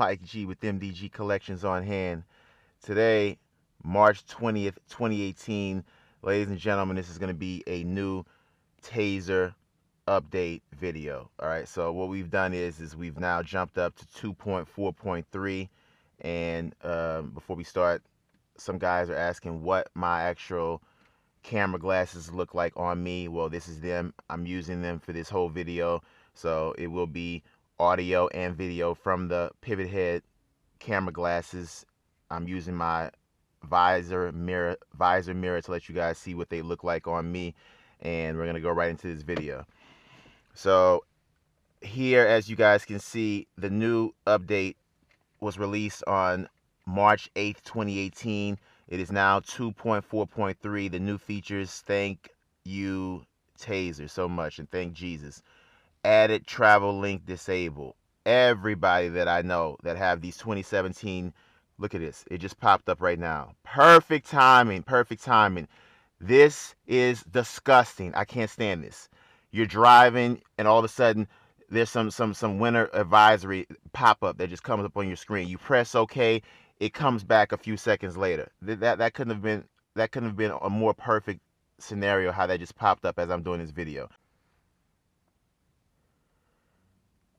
Mike G with MDG Collections on hand. Today, March 20th, 2018, ladies and gentlemen, this is going to be a new Taser update video. Alright, so what we've done is we've now jumped up to 2.4.3, and before we start, some guys are asking what my actual camera glasses look like on me. Well, this is them. I'm using them for this whole video, so it will be audio and video from the pivot head camera glasses. I'm using my visor mirror to let you guys see what they look like on me, and we're gonna go right into this video. So here, as you guys can see, the new update was released on March 8th, 2018. It is now 2.4.3. The new features, thank you Taser so much, and thank Jesus. Added TravelLink disabled. Everybody that I know that have these 2017, look at this, it just popped up right now. Perfect timing, perfect timing. This is disgusting. I can't stand this. You're driving and all of a sudden there's some winter advisory pop up that just comes up on your screen. You press OK, it comes back a few seconds later. That couldn't have been a more perfect scenario how that just popped up as I'm doing this video.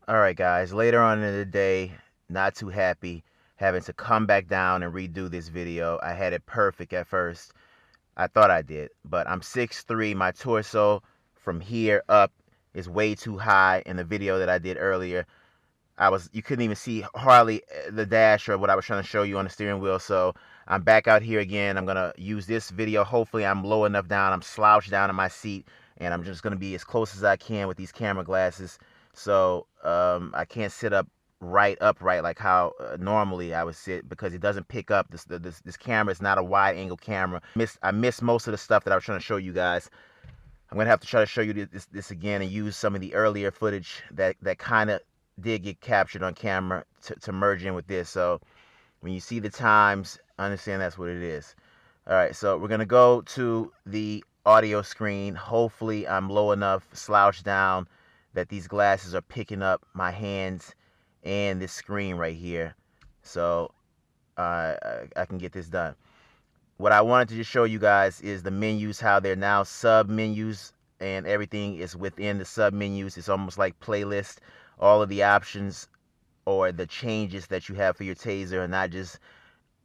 Alright guys, later on in the day, not too happy having to come back down and redo this video. I had it perfect at first. I thought I did, but I'm 6'3". My torso from here up is way too high. In the video that I did earlier, you couldn't even see hardly the dash or what I was trying to show you on the steering wheel. So I'm back out here again. I'm gonna use this video. Hopefully I'm low enough down. I'm slouched down in my seat, and I'm just gonna be as close as I can with these camera glasses. So I can't sit upright like how normally I would sit, because it doesn't pick up this camera. It's not a wide angle camera. I missed most of the stuff that I was trying to show you guys. I'm gonna have to try to show you this again and use some of the earlier footage that kind of did get captured on camera to merge in with this. So when you see the times, understand that's what it is. All right, so we're gonna go to the audio screen. Hopefully I'm low enough, slouched down, that these glasses are picking up my hands and this screen right here, so I can get this done. What I wanted to just show you guys is the menus, how they're now sub menus, and everything is within the sub menus. It's almost like playlist. All of the options or the changes that you have for your Taser are not just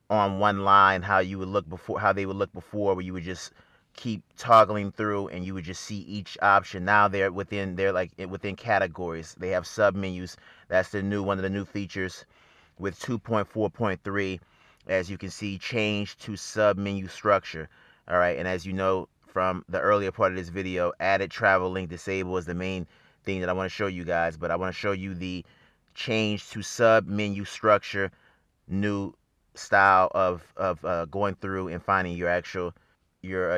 on one line, how they would look before, where you would just keep toggling through and you would just see each option. Now they're like within categories. They have sub menus. That's one of the new features with 2.4.3. as you can see, change to sub menu structure. All right, and as you know from the earlier part of this video, added TravelLink disable is the main thing that I want to show you guys, but I want to show you the change to sub menu structure, new style of going through and finding your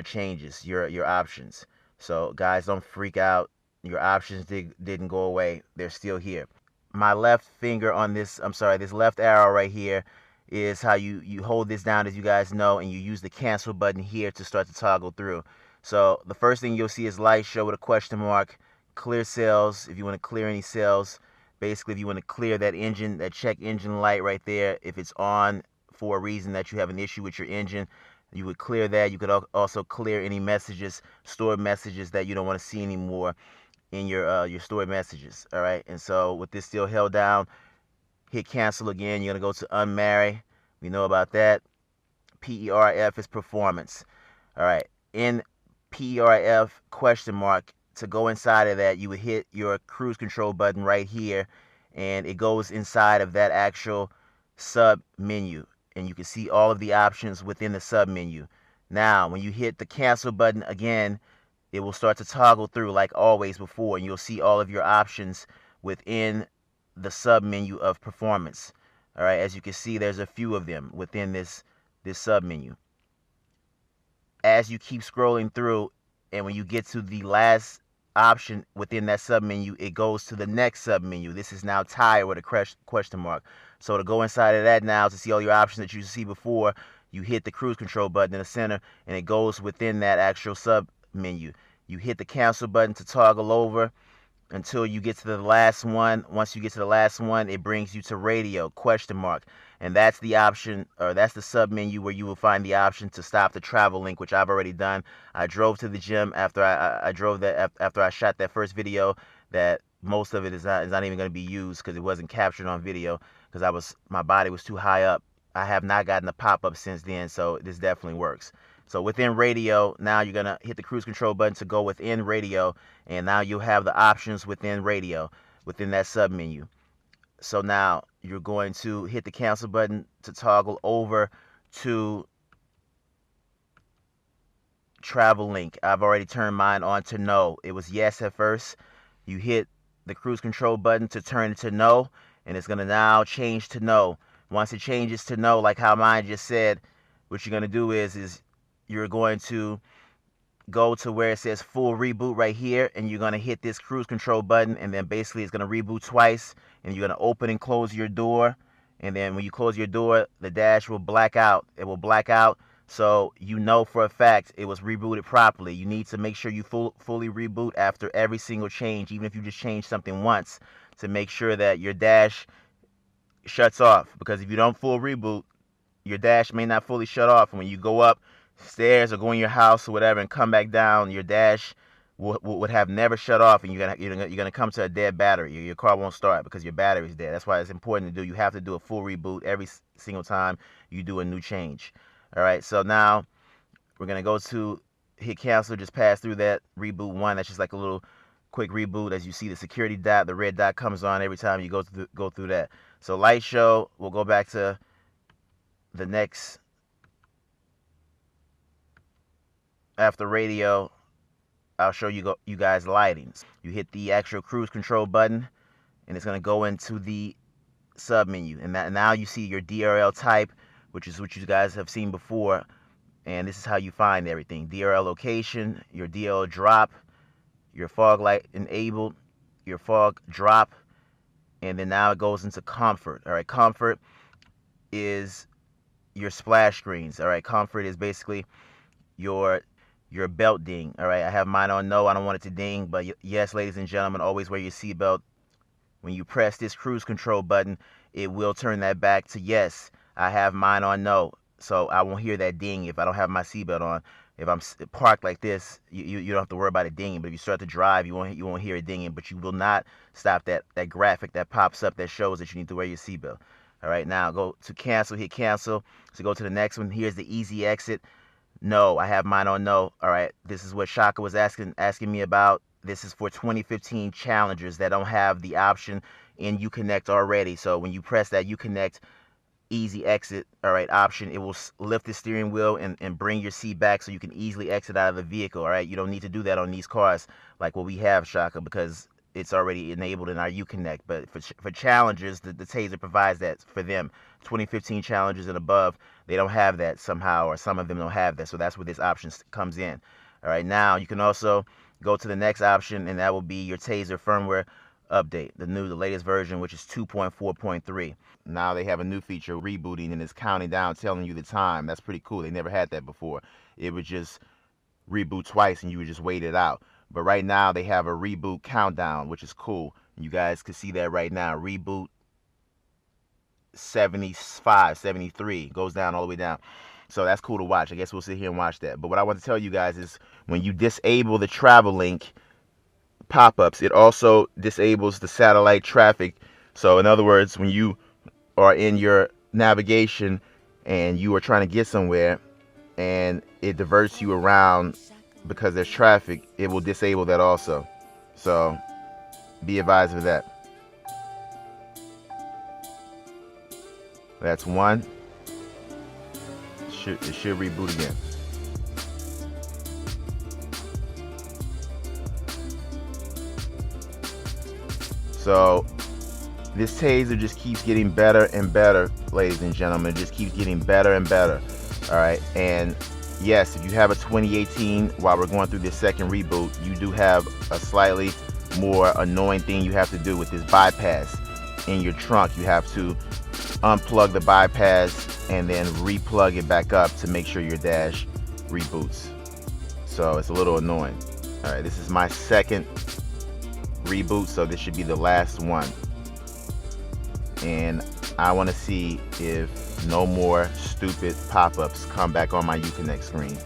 changes, your options. So guys, don't freak out. Your options didn't go away. They're still here. My left finger on this left arrow right here is how you hold this down, as you guys know, and you use the cancel button here to start to toggle through. So the first thing you'll see is light show with a question mark. Clear cells, if you want to clear any cells. Basically, if you want to clear that check engine light right there, if it's on for a reason that you have an issue with your engine, you would clear that. You could also clear any messages, stored messages that you don't want to see anymore in your stored messages. All right, and so with this still held down, hit cancel again. You're gonna go to unmarry. We know about that. PERF is performance. All right, in PERF question mark, to go inside of that, you would hit your cruise control button right here, and it goes inside of that actual sub menu, and you can see all of the options within the sub menu. Now when you hit the cancel button again, it will start to toggle through like always before, and you'll see all of your options within the sub menu of performance. All right, as you can see, there's a few of them within this sub menu. As you keep scrolling through, and when you get to the last option within that sub menu, it goes to the next sub menu. This is now tire with a question mark. So to go inside of that now, to see all your options that you see before, you hit the cruise control button in the center, and it goes within that actual sub menu. You hit the cancel button to toggle over until you get to the last one. Once you get to the last one, it brings you to radio, ? And that's the option, or that's the sub menu where you will find the option to stop the TravelLink, which I've already done. I drove to the gym after I drove that after I shot that first video. That most of it is not even going to be used because it wasn't captured on video because my body was too high up. I have not gotten a pop-up since then, so this definitely works. So within radio, now you're going to hit the cruise control button to go within radio, and now you'll have the options within radio, within that sub menu. So now you're going to hit the cancel button to toggle over to TravelLink. I've already turned mine on to no. It was yes at first. You hit the cruise control button to turn it to no, and it's going to now change to no. Once it changes to no, like how mine just said, what you're going to do is you're going to go to where it says full reboot right here, and you're going to hit this cruise control button, and then basically it's going to reboot twice, and you're going to open and close your door, and then when you close your door, the dash will black out. It will black out, so you know for a fact it was rebooted properly. You need to make sure you fully reboot after every single change, even if you just change something once, to make sure that your dash shuts off, because if you don't full reboot, your dash may not fully shut off, and when you go up stairs or go in your house or whatever and come back down, your dash would have never shut off, and you're gonna come to a dead battery. Your car won't start because your battery's dead. That's why it's important to do. You have to do a full reboot every single time you do a new change. All right, so now we're gonna go to hit cancel. Just pass through that reboot one. That's just like a little quick reboot. As you see, the security dot, the red dot comes on every time you go through that. So light show, we'll go back to the next. After radio, I'll show you guys lighting. You hit the actual cruise control button, and it's going to go into the sub menu. And now you see your DRL type, which is what you guys have seen before. And this is how you find everything: DRL location, your DRL drop, your fog light enabled, your fog drop, and then now it goes into comfort. All right, comfort is your splash screens. All right, comfort is basically your belt ding. All right, I have mine on no. I don't want it to ding, but yes, ladies and gentlemen, always wear your seatbelt. When you press this cruise control button, it will turn that back to yes. I have mine on no, so I won't hear that ding if I don't have my seatbelt on. If I'm parked like this, you don't have to worry about it dinging. But if you start to drive, you won't hear it dinging. But you will not stop that graphic that pops up that shows that you need to wear your seatbelt. All right, now go to cancel, hit cancel. So go to the next one. Here's the easy exit. No, I have mine on no. All right, this is what Shaka was asking me about. This is for 2015 Challengers that don't have the option in Uconnect already. So when you press that Uconnect easy exit, all right, option, it will lift the steering wheel and bring your seat back so you can easily exit out of the vehicle. All right, you don't need to do that on these cars like what we have, Shaka, because it's already enabled in our Uconnect. But for Challengers, the Taser provides that for them. 2015 Challengers and above, they don't have that somehow, or some of them don't have that. So that's where this option comes in. All right, now you can also go to the next option, and that will be your Taser firmware update, the latest version, which is 2.4.3. Now they have a new feature, rebooting, and it's counting down, telling you the time. That's pretty cool. They never had that before. It would just reboot twice, and you would just wait it out. But right now they have a reboot countdown, which is cool. You guys can see that right now. Reboot 75, 73, goes down all the way down. So that's cool to watch. I guess we'll sit here and watch that. But what I want to tell you guys is when you disable the TravelLink pop-ups, it also disables the satellite traffic. So in other words, when you are in your navigation and you are trying to get somewhere and it diverts you around because there's traffic, it will disable that also. So be advised of that. That's one. It should reboot again. So this Taser just keeps getting better and better, ladies and gentlemen. It just keeps getting better and better. All right, and yes, if you have a 2018, while we're going through this second reboot, you do have a slightly more annoying thing you have to do with this bypass in your trunk. You have to unplug the bypass and then replug it back up to make sure your dash reboots. So it's a little annoying. All right, this is my second reboot, so this should be the last one. And I want to see if no more stupid pop-ups come back on my Uconnect screen.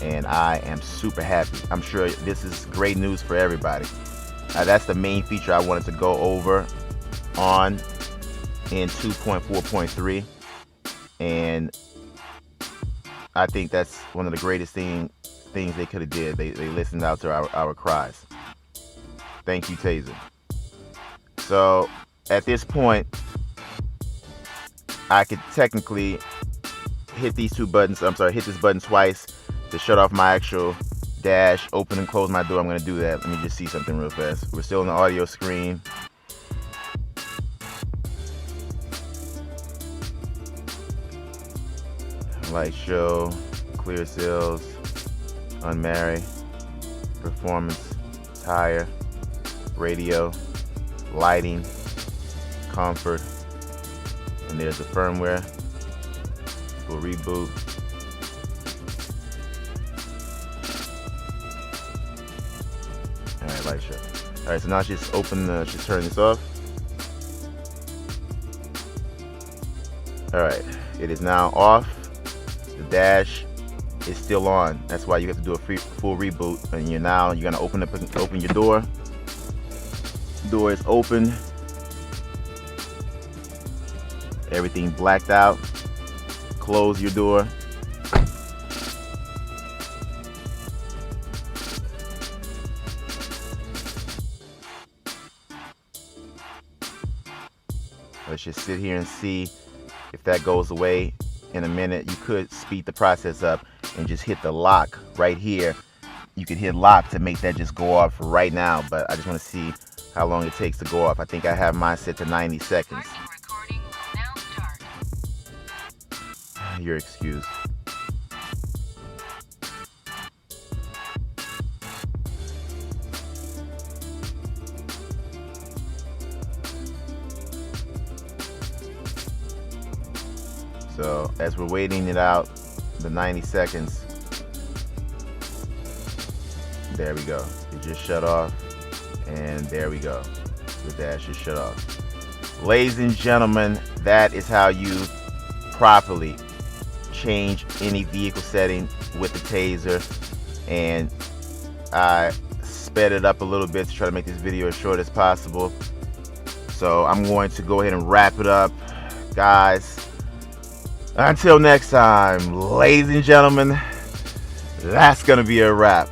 And I am super happy. I'm sure this is great news for everybody. That's the main feature I wanted to go over on in 2.4.3, and I think that's one of the greatest things they could have did. They listened out to our cries. Thank you, Taser. So at this point, I could technically hit these two buttons. I'm sorry, hit this button twice to shut off my actual dash, open and close my door. I'm going to do that. Let me just see something real fast. We're still on the audio screen. Light show, clear sales, unmarried, performance, tire, radio, lighting, comfort, and there's the firmware. We'll reboot. Alright, light show. Alright, so now just turn this off. Alright, it is now off. The dash is still on. That's why you have to do a full reboot. And you're gonna open your door. Door is open. Everything blacked out. Close your door. Let's just sit here and see if that goes away in a minute. You could speed the process up and just hit the lock right here. You could hit lock to make that just go off right now, but I just want to see how long it takes to go off. I think I have mine set to 90 seconds. You're excused. So as we're waiting it out, the 90 seconds, there we go. It just shut off, and there we go. The dash is shut off. Ladies and gentlemen, that is how you properly change any vehicle setting with the Taser. And I sped it up a little bit to try to make this video as short as possible. So I'm going to go ahead and wrap it up, guys. Until next time, ladies and gentlemen, that's gonna be a wrap.